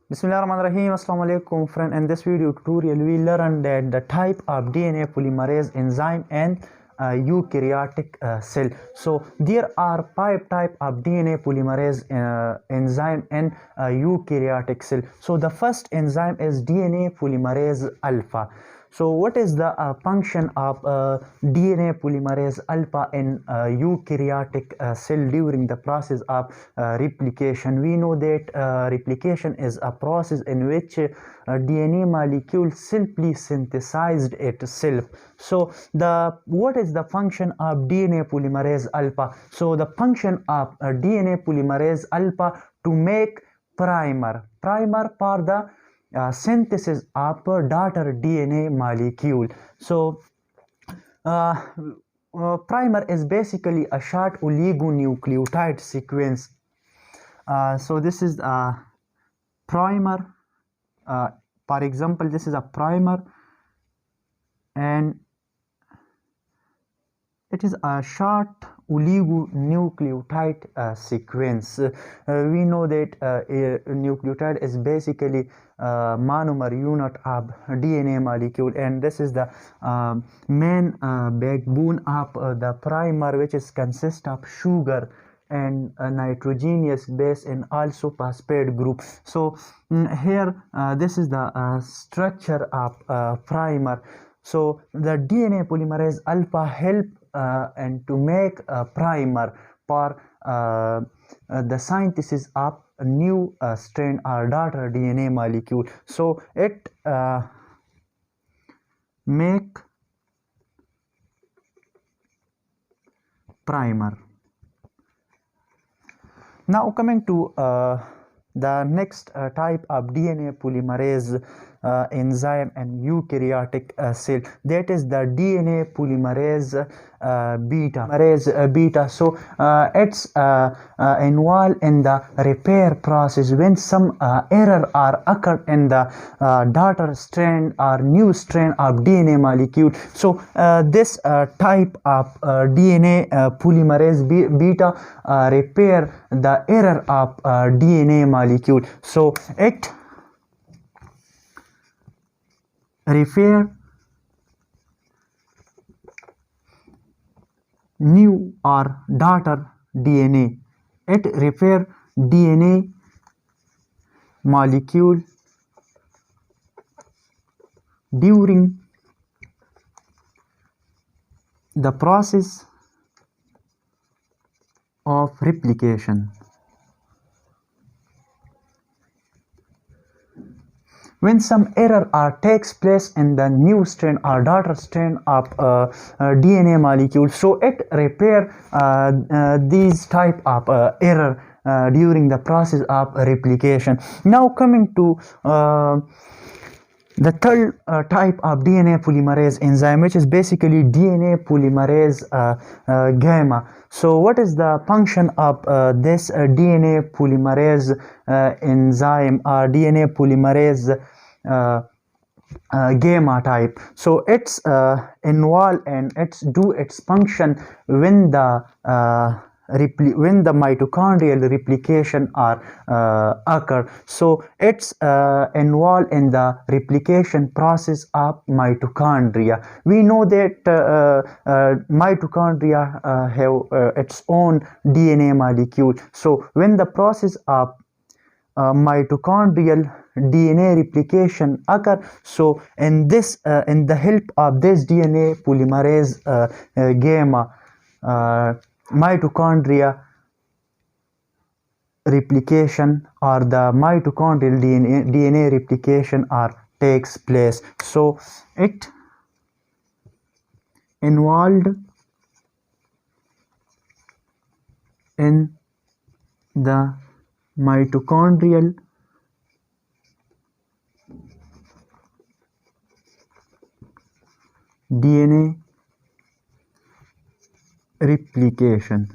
Bismillahirrahmanirrahim. Assalamu alaikum friend. In this video tutorial we learn that the type of DNA polymerase enzyme and eukaryotic cell. So there are 5 types of DNA polymerase enzyme and eukaryotic cell. So the first enzyme is DNA polymerase alpha. So what is the function of DNA polymerase alpha in eukaryotic cell during the process of replication? We know that replication is a process in which DNA molecule simply synthesized itself. So what is the function of DNA polymerase alpha? So the function of DNA polymerase alpha to make primer for the synthesis of a daughter DNA molecule. So primer is basically a short oligonucleotide sequence. So this is a primer. For example, this is a primer and it is a short oligonucleotide sequence. We know that a nucleotide is basically monomer unit of DNA molecule, and this is the main backbone of the primer, which is consist of sugar and a nitrogenous base and also phosphate group. So here this is the structure of primer. So the DNA polymerase alpha help and to make a primer for the synthesis of a new strain or daughter DNA molecule. So it make primer. Now coming to the next type of DNA polymerase enzyme and eukaryotic cell, that is the DNA polymerase beta. So it's involved in the repair process when some error or occur in the daughter strand or new strand of DNA molecule. So this type of DNA polymerase beta repair the error of DNA molecule. So it repair new or daughter DNA. It repair DNA molecule during the process of replication. When some error takes place in the new strain or daughter strain of DNA molecule, so it repair these type of error during the process of replication. Now coming to the third type of DNA polymerase enzyme, which is basically DNA polymerase gamma. So what is the function of this DNA polymerase enzyme or DNA polymerase gamma type? So it's involved and it's do its function when the mitochondrial replication are occur. So it's involved in the replication process of mitochondria. We know that mitochondria have its own DNA molecule. So when the process of mitochondrial DNA replication occur, so in this in the help of this DNA polymerase gamma, mitochondria replication or the mitochondrial DNA replication takes place. So it involved in the mitochondrial DNA replication.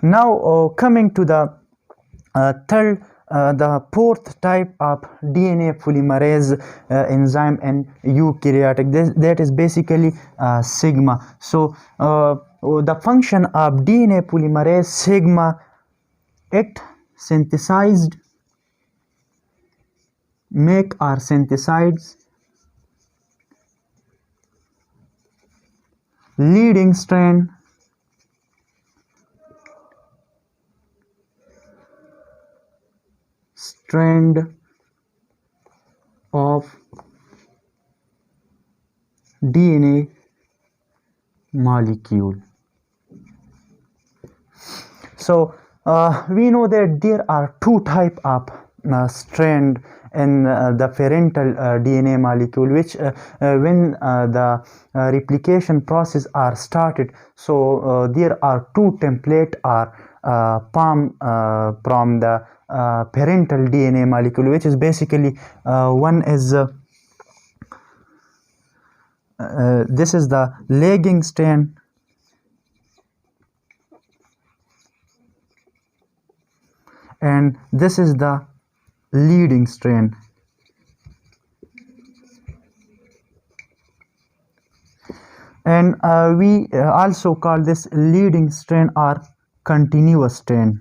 Now coming to the the fourth type of DNA polymerase enzyme and eukaryotic, that is basically sigma. So the function of DNA polymerase sigma, it synthesized, make or synthesize leading strand of DNA molecule. So we know that there are two types of strand in the parental DNA molecule, which when the replication process are started, so there are two template are formed from the parental DNA molecule, which is basically one is this is the lagging strand, and this is the leading strand. And we also call this leading strand or continuous strand.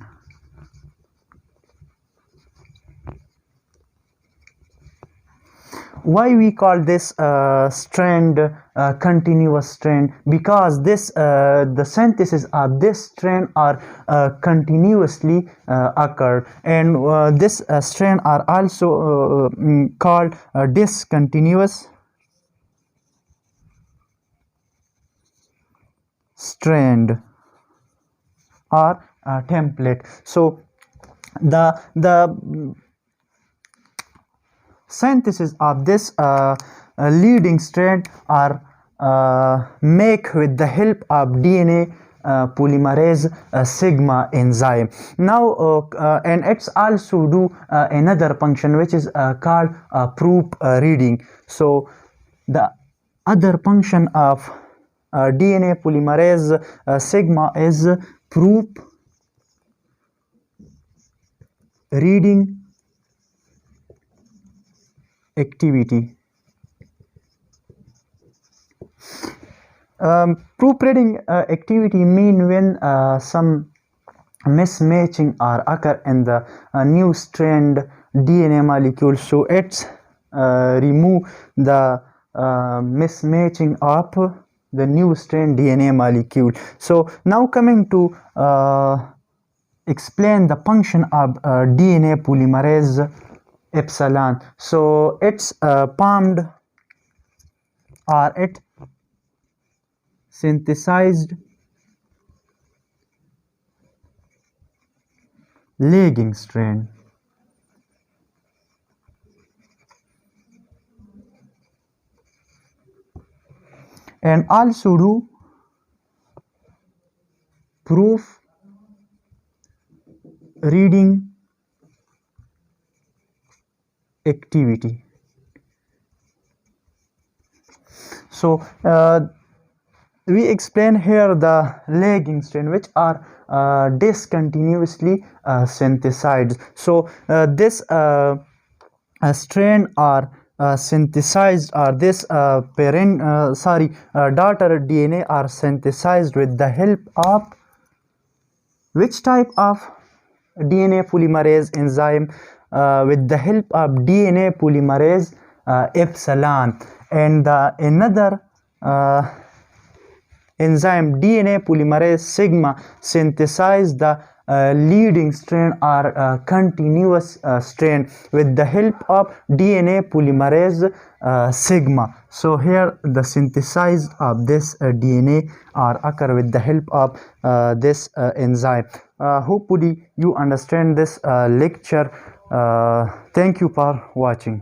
Why we call this strand continuous strand? Because this the synthesis of this strand are continuously occurred, and this strand are also called discontinuous strand or template. So the synthesis of this leading strand are make with the help of DNA polymerase sigma enzyme. Now and it's also do another function which is called proofreading. So the other function of DNA polymerase sigma is proofreading activity. Proofreading activity mean when some mismatching are occur in the new strand DNA molecule, so it's remove the mismatching of the new strand DNA molecule. So now coming to explain the function of DNA polymerase epsilon. So it's formed or it synthesized lagging strand, and also do proof reading activity. So we explain here the lagging strand which are discontinuously synthesized. So this strand are synthesized, or this daughter DNA are synthesized with the help of which type of DNA polymerase enzyme? With the help of DNA polymerase epsilon, and another enzyme DNA polymerase sigma synthesize the leading strand or continuous strand with the help of DNA polymerase sigma. So here the synthesis of this DNA are occur with the help of this enzyme. Hopefully you understand this lecture. Thank you for watching.